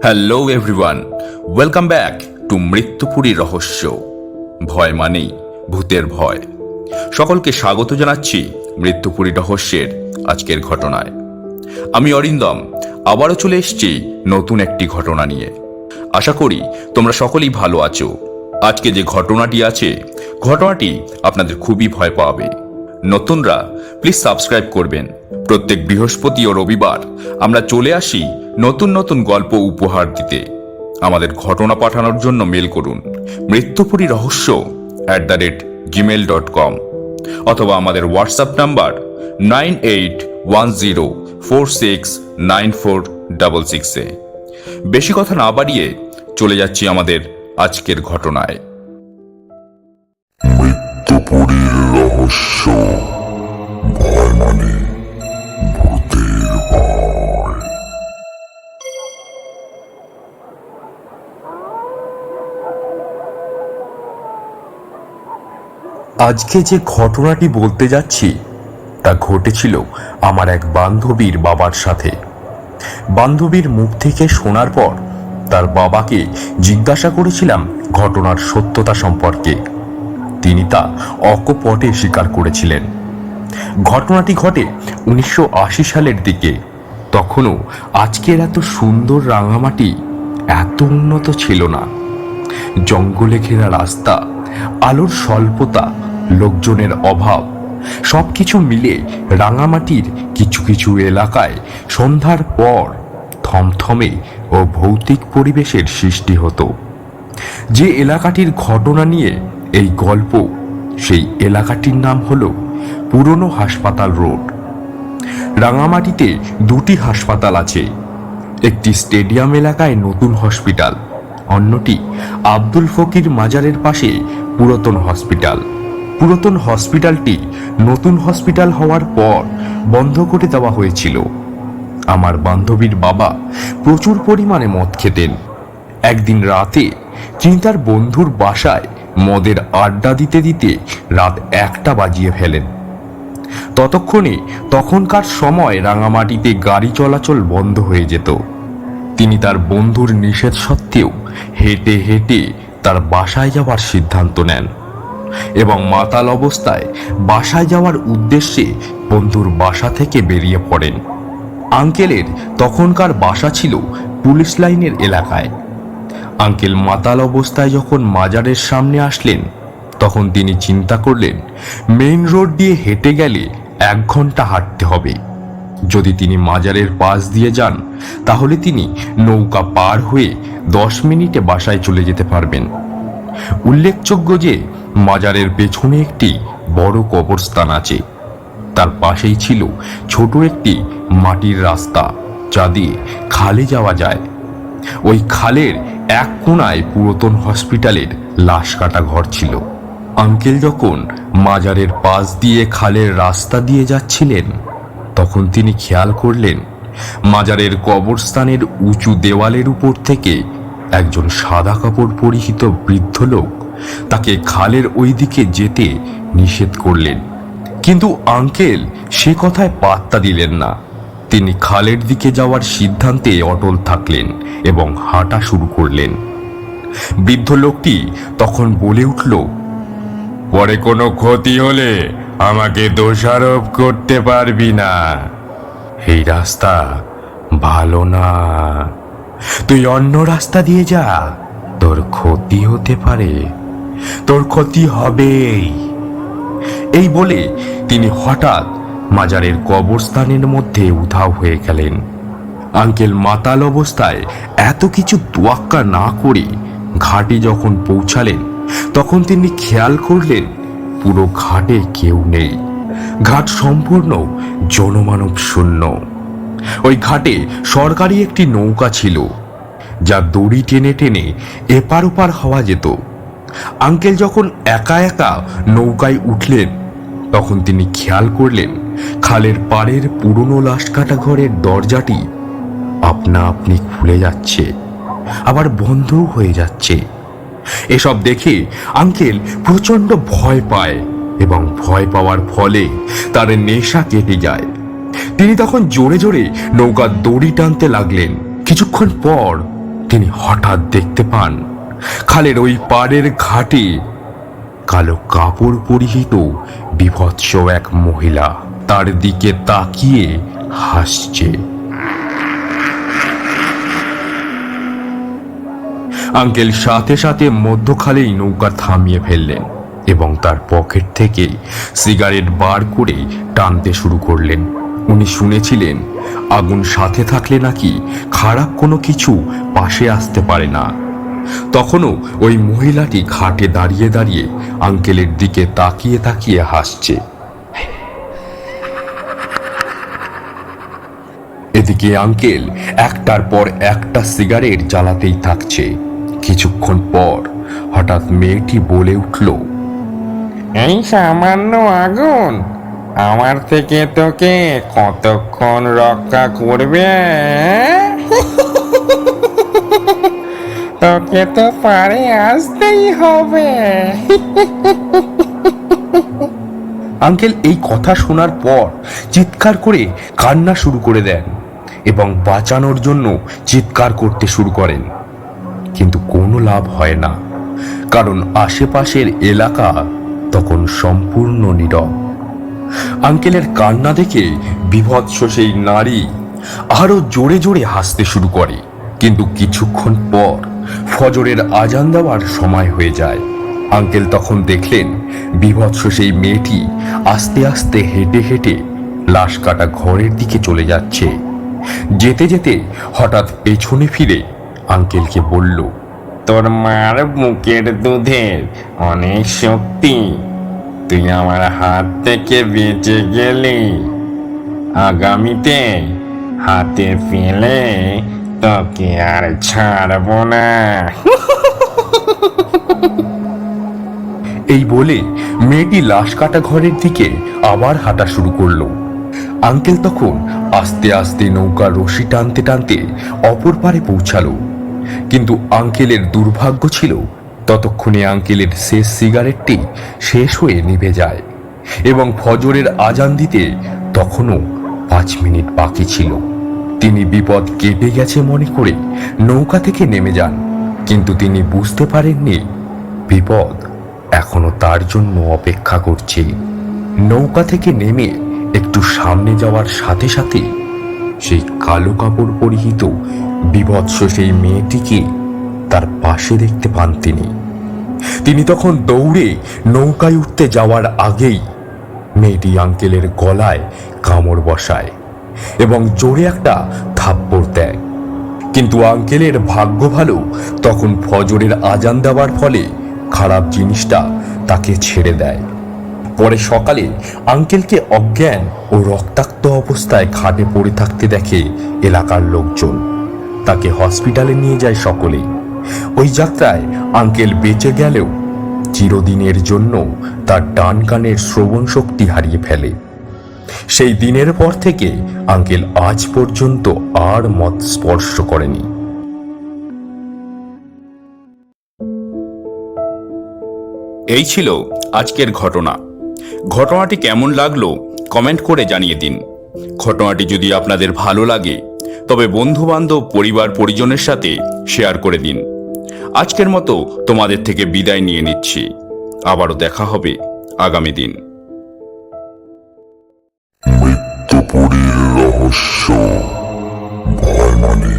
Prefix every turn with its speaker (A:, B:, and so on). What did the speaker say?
A: Hello everyone, welcome back to Mrityupuri Rahasya. ভয় মানেই ভূতের ভয়। সকলকে স্বাগত জানাচ্ছি মৃত্যুপুরী রহস্যের আজকের ঘটনায়। আমি অরিন্দম আবারও চলে এসেছি নতুন একটি ঘটনা নিয়ে। আশা করি তোমরা সকলেই ভালো আছো। আজকে যে ঘটনাটি আছে, ঘটনাটি আপনাদের খুবই ভয় পাবে। নতুনরা প্লিজ সাবস্ক্রাইব করবেন। প্রত্যেক বৃহস্পতি ও রবিবার আমরা চলে আসি নতুন নতুন গল্প উপহার দিতে। আমাদের ঘটনা পাঠানোর জন্য মেল করুন মৃত্যুপুরী রহস্য @gmail.com অথবা আমাদের হোয়াটসঅ্যাপ নাম্বার 9810469466 বেশি কথা না বাড়িয়ে চলে যাচ্ছি আমাদের আজকের ঘটনায়।
B: মৃত্যুপুরীর রহস্য, ভয় মানে ভূতের ভয়।
C: আজকে যে ঘটনাটি বলতে যাচ্ছি তা ঘটেছিল আমার এক বান্ধবীর বাবার সাথে। বান্ধবীর মুখ থেকে শোনার পর তার বাবাকে জিজ্ঞাসা করেছিলাম ঘটনার সত্যতা সম্পর্কে। তিনি তা অকপটে স্বীকার করেছিলেন। ঘটনাটি ঘটে 1980 সালের দিকে। তখনও আজকের এত সুন্দর রাঙামাটি এত উন্নত ছিল না। জঙ্গলে ঘেরা রাস্তা, আলোর স্বল্পতা, লোকজনের অভাব, সবকিছু মিলে রাঙামাটির কিছু কিছু এলাকায় সন্ধ্যার পর থমথমে ও ভৌতিক পরিবেশের সৃষ্টি হতো। যে এলাকাটির ঘটনা নিয়ে এই গল্প, সেই এলাকাটির নাম হলো পুরনো হাসপাতাল রোড। রাঙামাটিতে দুটি হাসপাতাল আছে। একটি স্টেডিয়াম এলাকায় নতুন হসপিটাল, অন্যটি আব্দুল ফকির মাজারের পাশে পুরাতন হসপিটাল। পুরাতন হসপিটালটি নতুন হসপিটাল হওয়ার পর বন্ধ করে দেওয়া হয়েছিল। আমার বান্ধবীর বাবা প্রচুর পরিমাণে মদ খেতেন। একদিন রাতে তিনি তার বন্ধুর বাসায় মদের আড্ডা দিতে দিতে রাত 1টা বাজিয়ে ফেলেন। তখনকার সময় রাঙামাটিতে গাড়ি চলাচল বন্ধ হয়ে যেত। তিনি তার বন্ধুর নিষেধ সত্ত্বেও হেঁটে হেঁটে তার বাসায় যাওয়ার সিদ্ধান্ত নেন এবং মাতাল অবস্থায় বাসায় যাওয়ার উদ্দেশ্যে বন্ধুর বাসা থেকে বেরিয়ে পড়েন। আঙ্কেলের তখনকার বাসা ছিল পুলিশ লাইনের এলাকায়। আঙ্কেল মাতাল অবস্থায় যখন মাজারের সামনে আসলেন, তখন তিনি চিন্তা করলেন মেইন রোড দিয়ে হেঁটে গেলে 1 ঘন্টা হাঁটতে হবে। যদি তিনি মাজারের পাশ দিয়ে যান, তাহলে তিনি নৌকা পার হয়ে 10 মিনিটে বাসায় চলে যেতে পারবেন। উল্লেখযোগ্য যে মাজারের পেছনে একটি বড় কবরস্থান আছে। তার পাশেই ছিল ছোট একটি মাটির রাস্তা, যা দিয়ে খালে যাওয়া যায়। ওই খালের এক কোণায় পুরাতন হসপিটালের লাশ কাটা ঘর ছিল। আঙ্কেল যখন মাজারের পাশ দিয়ে খালের রাস্তা দিয়ে যাচ্ছিলেন, তখন তিনি খেয়াল করলেন মাজারের কবরস্থানের উঁচু দেওয়ালের উপর থেকে একজন সাদা কাপড় পরিহিত বৃদ্ধ লোক তাকে খালের ওই দিকে যেতে নিষেধ করলেন। কিন্তু আঙ্কেল সে কথায় পাত্তা দিলেন না। তিনি খালের দিকে যাওয়ার সিদ্ধান্তে অটল থাকলেন এবং হাঁটা শুরু করলেন। বৃদ্ধ লোকটি তখন বলে উঠল,
D: পরে কোনো ক্ষতি হলে আমাকে দোষারোপ করতে পারবি না।
C: এই রাস্তা ভালো না, তুই অন্য রাস্তা দিয়ে যা, তোর ক্ষতি হতে পারে, তোর ক্ষতি হবেই। এই বলে তিনি হঠাৎ মাজারের কবরস্থানের মধ্যে উধাও হয়ে গেলেন। আঙ্কেল মাতাল অবস্থায় এত কিছু তোয়াক্কা না করে ঘাটে যখন পৌঁছালেন, তখন তিনি খেয়াল করলেন পুরো ঘাটে কেউ নেই। ঘাট সম্পূর্ণ জনমানব শূন্য। ওই ঘাটে সরকারি একটি নৌকা ছিল, যা দড়ি টেনে টেনে এপার ওপার হওয়া যেত। আঙ্কেল যখন একা একা নৌকায় উঠলেন, তখন তিনি খেয়াল করলেন খালের পাড়ের পুরনো লাশ কাটা ঘরের দরজাটি আপনা আপনি খুলে যাচ্ছে, আবার বন্ধও হয়ে যাচ্ছে। এসব দেখে আঙ্কেল প্রচন্ড ভয় পায় এবং ভয় পাওয়ার ফলে তার নেশা কেটে যায়। তিনি তখন জোরে জোরে নৌকার দড়ি টানতে লাগলেন। কিছুক্ষণ পর তিনি হঠাৎ দেখতে পান খালের ওই পাড়ের ঘাটে কালো কাপড় পরিহিত বীভৎস এক মহিলা তার দিকে তাকিয়ে হাসছে। আঙ্কেল সাথে সাথে মধ্যখালেই নৌকা থামিয়ে ফেললেন এবং তার পকেট থেকে সিগারেট বার করে টানতে শুরু করলেন। উনি শুনেছিলেন আগুন সাথে থাকলে নাকি খারাপ কোনো কিছু পাশে আসতে পারে না। তখনও ওই মহিলাটি ঘাটে দাঁড়িয়ে দাঁড়িয়ে আঙ্কেলের দিকে তাকিয়ে তাকিয়ে হাসছে। এদিকে আঙ্কেল একটার পর একটা সিগারেট জ্বালাতেই থাকছে। কিছুক্ষণ পর হঠাৎ মেয়েটি বলে উঠল,
D: এই সামান্য আগুন আমার থেকে তোকে কতক্ষণ রক্ষা করবে? তোকে তো পারে আসতেই হবে।
C: আঙ্কেল এই কথা শোনার পর চিৎকার করে কান্না শুরু করে দেন এবং বাঁচানোর জন্য চিৎকার করতে শুরু করেন, কিন্তু কোনো লাভ হয় না, কারণ আশেপাশের এলাকা তখন সম্পূর্ণ নীরব। আঙ্কেলের কান্না দেখে বীভৎস সেই নারী আরো জোরে জোরে হাসতে শুরু করে, কিন্তু কিছুক্ষণ পর ফজরের আজান দেওয়ার সময় হয়ে যায়। আঙ্কেল তখন দেখলেন বীভৎস সেই মেয়েটি আস্তে আস্তে হেঁটে হেঁটে লাশ কাটা ঘরের দিকে চলে যাচ্ছে। যেতে যেতে হঠাৎ পেছনে ফিরে আঙ্কেলকে বলল,
D: তোর মার মুখের দুধের অনেক শক্তি, তুই আমার হাত থেকে বেঁচে গেলি। আগামীতে হাতে পেলে তোকে আর ছাড়বো না।
C: এই বলে মেয়েটি লাশ কাটা ঘরের দিকে আবার হাঁটা শুরু করলো। আঙ্কেল তখন আস্তে আস্তে নৌকা রশি টানতে টানতে অপর পারে পৌঁছালো, কিন্তু আঙ্কেলের দুর্ভাগ্য ছিল ততক্ষণে আঙ্কেলের শেষ সিগারেটটি শেষ হয়ে নিভে যায় এবং ফজরের আজান দিতে তখনও 5 মিনিট বাকি ছিল। তিনি বিপদ কেটে গেছে মনে করে নৌকা থেকে নেমে যান, কিন্তু তিনি বুঝতে পারেননি বিপদ এখনো তার জন্য অপেক্ষা করছে। নৌকা থেকে নেমে একটু সামনে যাওয়ার সাথে সাথে সেই কালো কাপড় পরিহিত বীভৎস সেই মেয়েটিকে তার পাশে দেখতে পান তিনি তখন দৌড়ে নৌকায় উঠতে যাওয়ার আগেই মেয়েটি আঙ্কেলের গলায় কামড় বসায় এবং জোরে একটা থাপ্পড় দেয়। কিন্তু আঙ্কেলের ভাগ্য ভালো, তখন ফজরের আজান দেওয়ার ফলে খারাপ জিনিসটা তাকে ছেড়ে দেয়। পরে সকালে আঙ্কেলকে অজ্ঞান ও রক্তাক্ত অবস্থায় খাটে পড়ে থাকতে দেখে এলাকার লোকজন। তাকে হসপিটালে নিয়ে যায় সকলেই। ওই যাত্রায় আঙ্কেল বেঁচে গেলেও চিরদিনের জন্য তার ডান কানের শ্রবণ শক্তি হারিয়ে ফেলে। সেই দিনের পর থেকে আঙ্কেল আজ পর্যন্ত আর মদ স্পর্শ করেনি।
A: এই ছিল আজকের ঘটনা। ঘটনাটি কেমন লাগলো কমেন্ট করে জানিয়ে দিন। ঘটনাটি যদি আপনাদের ভালো লাগে তবে বন্ধু বান্ধব পরিবার পরিজনের সাথে শেয়ার করে দিন। আজকের মতো তোমাদের থেকে বিদায় নিয়ে নিচ্ছি। আবারও দেখা হবে আগামী দিন।
B: মৃত্যুপুরীর রহস্য, ভয় মানে